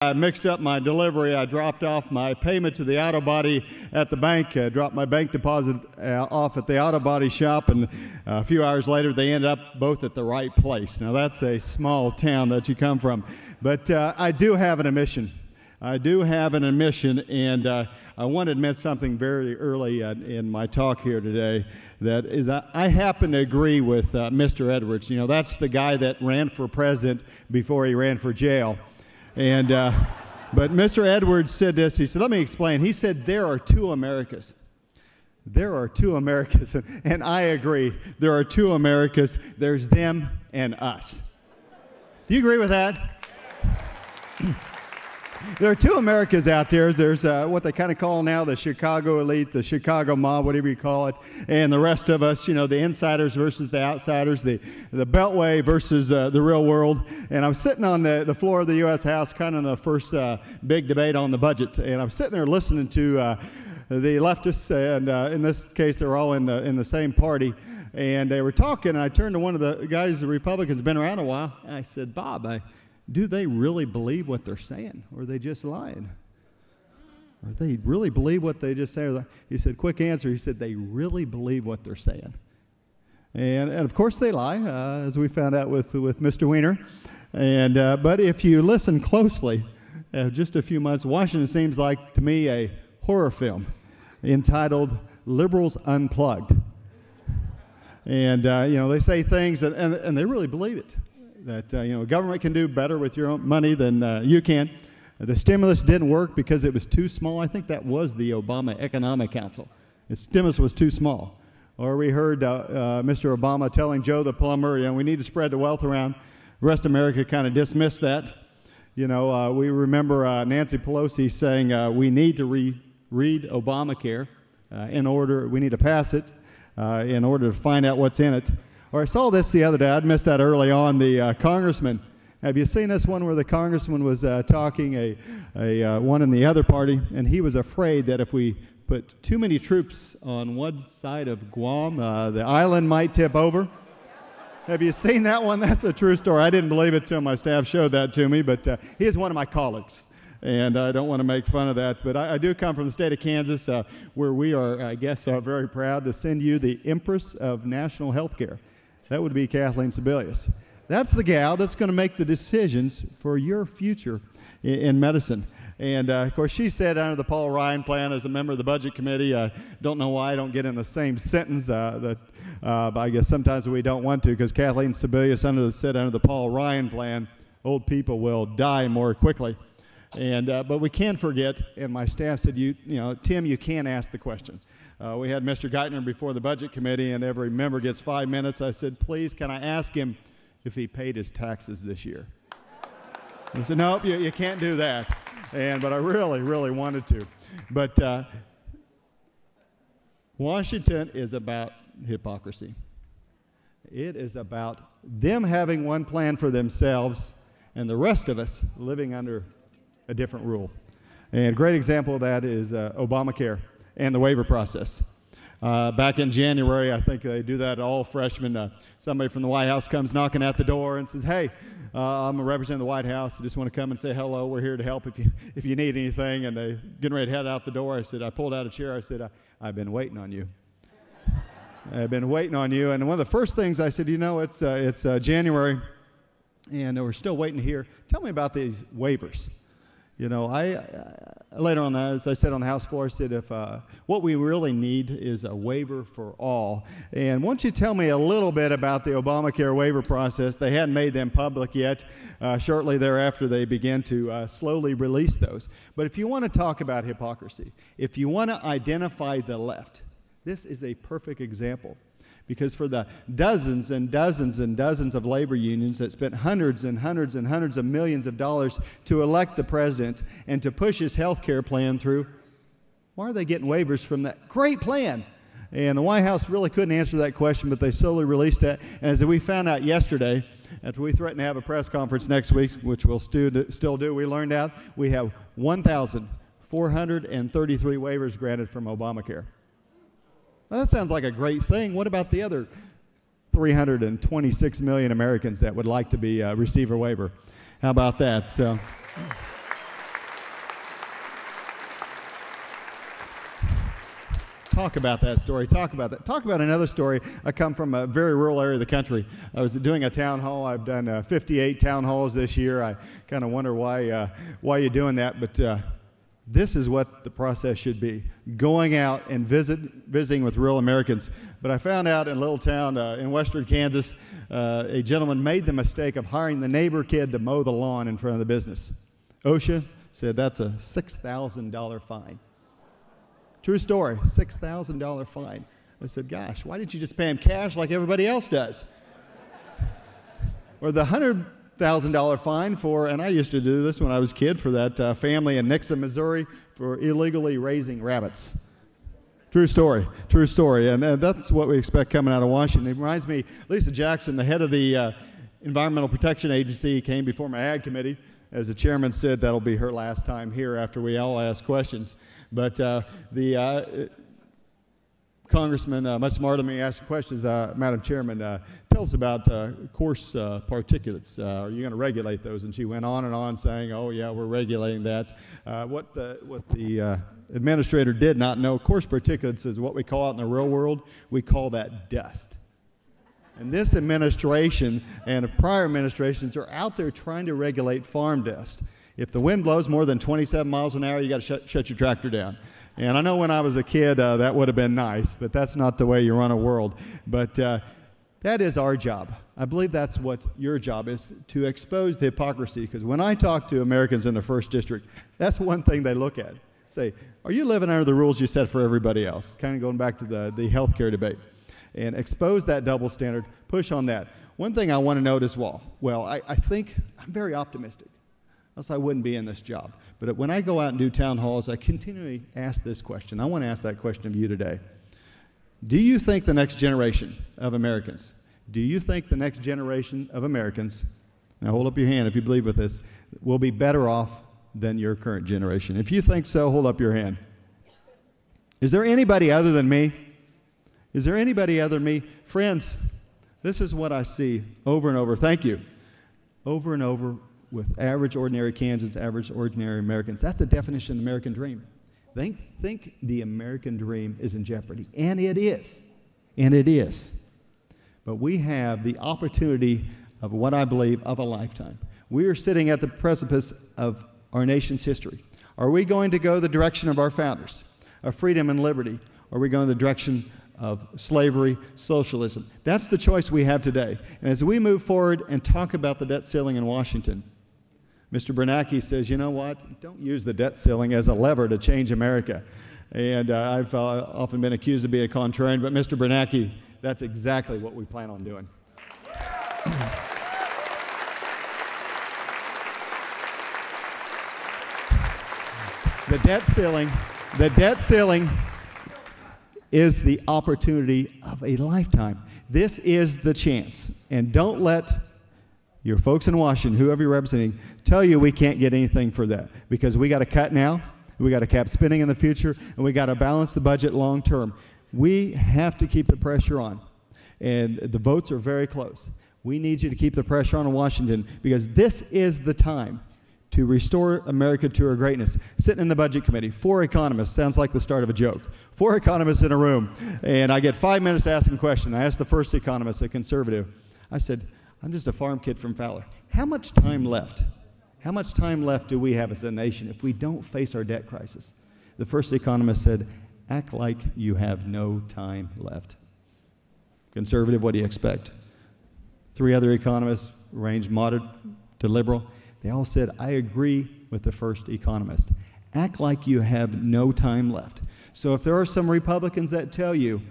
I mixed up my delivery. I dropped off my payment to the auto body at the bank, dropped my bank deposit off at the auto body shop, and a few hours later they ended up both at the right place. Now that's a small town that you come from. But I do have an admission. I do have an admission, and I want to admit something very early in my talk here today. That is, I happen to agree with Mr. Edwards. You know, that's the guy that ran for president before he ran for jail. And, but Mr. Edwards said this. He said, let me explain. He said, there are two Americas. There are two Americas. And I agree. There are two Americas. There's them and us. Do you agree with that? There are two Americas out there. There's what they kind of call now the Chicago elite, the Chicago mob, whatever you call it, and the rest of us, you know, the insiders versus the outsiders, the Beltway versus the real world. And I was sitting on the floor of the U.S. House, kind of in the first big debate on the budget, and I was sitting there listening to the leftists, and in this case, they were all in the same party, and they were talking, and I turned to one of the guys, the Republicans, been around a while, and I said, Bob, do they really believe what they're saying, or are they just lying? Or they really believe what they just say? He said, quick answer, he said, they really believe what they're saying. And of course they lie, as we found out with Mr. Weiner. And, but if you listen closely, just a few months, Washington seems like, to me, a horror film entitled Liberals Unplugged. And, you know, they say things, and they really believe it. That, you know, government can do better with your own money than you can. The stimulus didn't work because it was too small. I think that was the Obama Economic Council. The stimulus was too small. Or we heard Mr. Obama telling Joe the plumber, you know, we need to spread the wealth around. The rest of America kind of dismissed that. You know, we remember Nancy Pelosi saying we need to read Obamacare we need to pass it in order to find out what's in it. Or I saw this the other day. I'd missed that early on. The congressman. Have you seen this one where the congressman was talking one in the other party, and he was afraid that if we put too many troops on one side of Guam, the island might tip over? Have you seen that one? That's a true story. I didn't believe it till my staff showed that to me, but he is one of my colleagues. And I don't want to make fun of that, but I do come from the state of Kansas, where we are, I guess, very proud to send you the Empress of National Health Care. That would be Kathleen Sebelius. That's the gal that's going to make the decisions for your future in medicine. And, of course, she said under the Paul Ryan plan as a member of the Budget Committee, I don't know why I don't get in the same sentence, but I guess sometimes we don't want to, because Kathleen Sebelius said under the Paul Ryan plan, old people will die more quickly. And, but we can't forget, and my staff said, you know, Tim, you can't ask the question. We had Mr. Geithner before the Budget Committee, and every member gets 5 minutes. I said, please, can I ask him if he paid his taxes this year? He said, nope, you can't do that. But I really, really wanted to. But Washington is about hypocrisy. It is about them having one plan for themselves and the rest of us living under a different rule. And a great example of that is Obamacare and the waiver process. Back in January, I think they do that all freshmen. Somebody from the White House comes knocking at the door and says, hey, I'm a representative of the White House. I just want to come and say hello. We're here to help if you need anything. And they getting ready to head out the door. I pulled out a chair. I said, I've been waiting on you. I've been waiting on you. And one of the first things I said, you know, it's January, and we're still waiting to hear. Tell me about these waivers. You know, later on, as I said on the House floor, I said if what we really need is a waiver for all. And why don't you tell me a little bit about the Obamacare waiver process? They hadn't made them public yet. Shortly thereafter, they began to slowly release those. But if you want to talk about hypocrisy, if you want to identify the left, this is a perfect example. Because for the dozens and dozens and dozens of labor unions that spent hundreds and hundreds and hundreds of millions of dollars to elect the president and to push his health care plan through, why are they getting waivers from that great plan? And the White House really couldn't answer that question, but they slowly released that. And as we found out yesterday, after we threatened to have a press conference next week, which we'll still do, we learned out we have 1,433 waivers granted from Obamacare. Well, that sounds like a great thing. What about the other 326 million Americans that would like to receive a waiver? How about that? So, talk about that story, talk about that. Talk about another story. I come from a very rural area of the country. I was doing a town hall. I've done 58 town halls this year. I kind of wonder why you're doing that, but this is what the process should be, going out and visiting with rural Americans. But I found out in a little town in western Kansas, a gentleman made the mistake of hiring the neighbor kid to mow the lawn in front of the business. OSHA said that's a $6,000 fine. True story, $6,000 fine. I said, gosh, why didn't you just pay him cash like everybody else does? Or the $100,000 fine for, and I used to do this when I was a kid, for that family in Nixon, Missouri, for illegally raising rabbits. True story, true story. And that's what we expect coming out of Washington. It reminds me, Lisa Jackson, the head of the Environmental Protection Agency, came before my Ag Committee. As the chairman said, that'll be her last time here after we all ask questions. But the Congressman, much smarter than me, asked questions. Madam Chairman, tell us about coarse particulates. Are you going to regulate those? And she went on and on saying, oh, yeah, we're regulating that. What the administrator did not know, coarse particulates is what we call out in the real world. We call that dust. And this administration and prior administrations are out there trying to regulate farm dust. If the wind blows more than 27 miles an hour, you got to shut your tractor down. And I know when I was a kid, that would have been nice, but that's not the way you run a world. But that is our job. I believe that's what your job is, to expose the hypocrisy. Because when I talk to Americans in the 1st District, that's one thing they look at. Say, are you living under the rules you set for everybody else? Kind of going back to the health care debate. And expose that double standard, push on that. One thing I want to note as well, I think I'm very optimistic, else I wouldn't be in this job. But when I go out and do town halls, I continually ask this question. I want to ask that question of you today. Do you think the next generation of Americans, now hold up your hand if you believe with this, will be better off than your current generation? If you think so, hold up your hand. Is there anybody other than me? Is there anybody other than me? Friends, this is what I see over and over. Thank you. Over and over with average, ordinary Kansans, average, ordinary Americans. That's the definition of the American dream. They think the American dream is in jeopardy, and it is. And it is. But we have the opportunity of what I believe of a lifetime. We are sitting at the precipice of our nation's history. Are we going to go the direction of our founders, of freedom and liberty? Or are we going the direction of slavery, socialism? That's the choice we have today. And as we move forward and talk about the debt ceiling in Washington, Mr. Bernanke says, you know what? Don't use the debt ceiling as a lever to change America. And I've often been accused of being a contrarian, but Mr. Bernanke, that's exactly what we plan on doing. The debt ceiling is the opportunity of a lifetime. This is the chance. And don't let your folks in Washington, whoever you're representing, tell you we can't get anything for that. Because we got to cut now, we got to cap spending in the future, and we got to balance the budget long term. We have to keep the pressure on. And the votes are very close. We need you to keep the pressure on in Washington, because this is the time to restore America to her greatness. Sitting in the Budget Committee, 4 economists, sounds like the start of a joke. 4 economists in a room, and I get 5 minutes to ask them a question. I asked the first economist, a conservative. I said, I'm just a farm kid from Fowler. How much time left? How much time left do we have as a nation if we don't face our debt crisis? The first economist said, act like you have no time left. Conservative, what do you expect? 3 other economists, ranged moderate to liberal. They all said, I agree with the first economist. Act like you have no time left. So if there are some Republicans that tell you,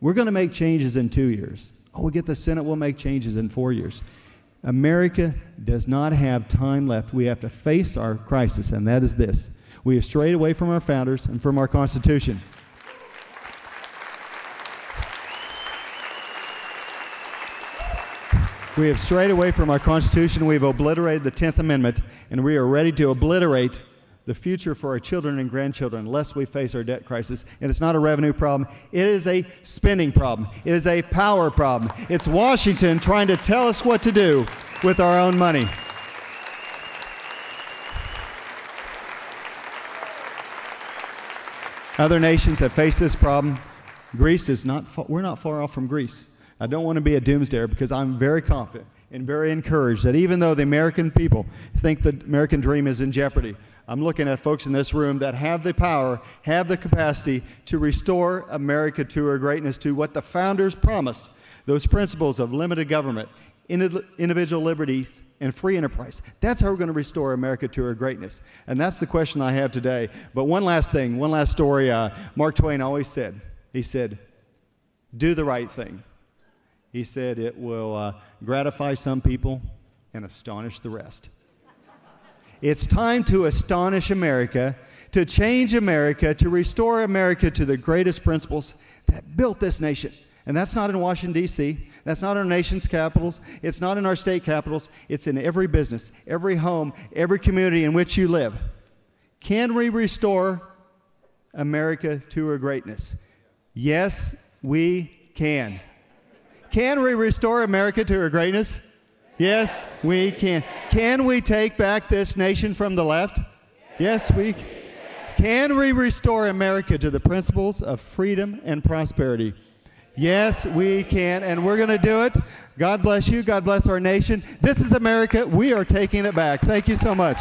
we're going to make changes in 2 years. Oh, we'll get the Senate, we'll make changes in 4 years. America does not have time left. We have to face our crisis, and that is this. We have strayed away from our founders and from our Constitution. We have strayed away from our Constitution. We have obliterated the 10th Amendment, and we are ready to obliterate the future for our children and grandchildren unless we face our debt crisis. And it's not a revenue problem. It is a spending problem. It is a power problem. It's Washington trying to tell us what to do with our own money. Other nations have faced this problem. Greece is we're not far off from Greece. I don't want to be a doomsdayer because I'm very confident and very encouraged that even though the American people think the American dream is in jeopardy, I'm looking at folks in this room that have the power, have the capacity to restore America to her greatness, to what the founders promised, those principles of limited government, individual liberties, and free enterprise. That's how we're going to restore America to her greatness. And that's the question I have today. But one last thing, one last story. Mark Twain always said, he said, do the right thing. He said it will gratify some people and astonish the rest. It's time to astonish America, to change America, to restore America to the greatest principles that built this nation. And that's not in Washington, D.C. That's not in our nation's capitals. It's not in our state capitals. It's in every business, every home, every community in which you live. Can we restore America to her greatness? Yes, we can. Can we restore America to her greatness? Yes, we can. Can we take back this nation from the left? Yes, we can. Can we restore America to the principles of freedom and prosperity? Yes, we can, and we're going to do it. God bless you. God bless our nation. This is America. We are taking it back. Thank you so much.